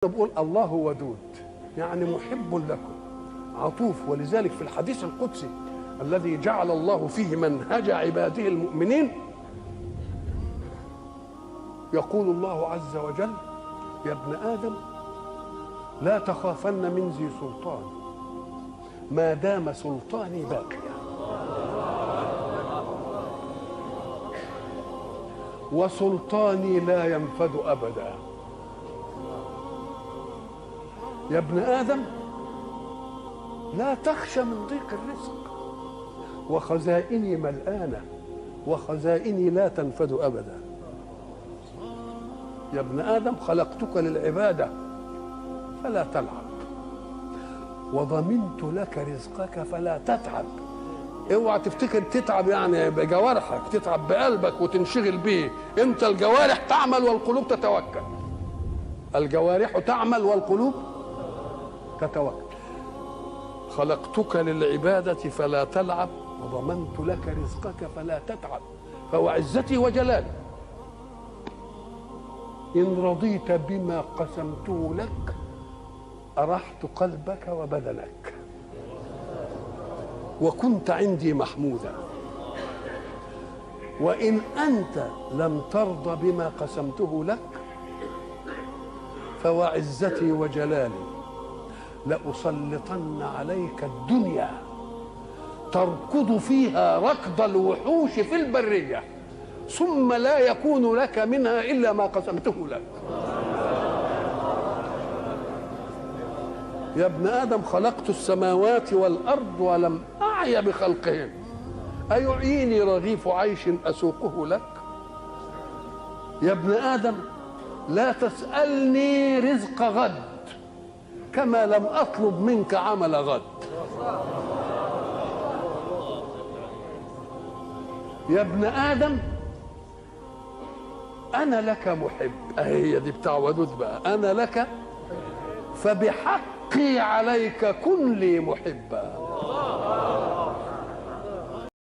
بقول الله ودود، يعني محب لكم عطوف. ولذلك في الحديث القدسي الذي جعل الله فيه منهج عباده المؤمنين يقول الله عز وجل: يا ابن آدم لا تخافن من ذي سلطان ما دام سلطاني باقيا، وسلطاني لا ينفد أبدا. يا ابن آدم لا تخشى من ضيق الرزق، وخزائني ملآنة وخزائني لا تنفد أبدا. يا ابن آدم خلقتك للعبادة فلا تلعب، وضمنت لك رزقك فلا تتعب. اوعى تفتكر تتعب يعني بجوارحك، تتعب بقلبك وتنشغل به. انت الجوارح تعمل والقلوب تتوكل. الجوارح تعمل والقلوب تتوكل. خلقتك للعبادة فلا تلعب، وضمنت لك رزقك فلا تتعب. فهو عزتي وجلالي إن رضيت بما قسمته لك أرحت قلبك وبدنك، وكنت عندي محمودا. وإن أنت لم ترضى بما قسمته لك فوعزتي وجلالي لأسلطن عليك الدنيا تركض فيها ركض الوحوش في البرية، ثم لا يكون لك منها إلا ما قسمته لك. يا ابن آدم خلقت السماوات والأرض ولم أعي بخلقهن، أيعيني رغيف عيش أسوقه لك؟ يا ابن آدم لا تسألني رزق غد كما لم أطلب منك عمل غد. يا ابن آدم أنا لك محب، هي دي بتاع ودود بقى. أنا لك فبحقي عليك كن لي محبا.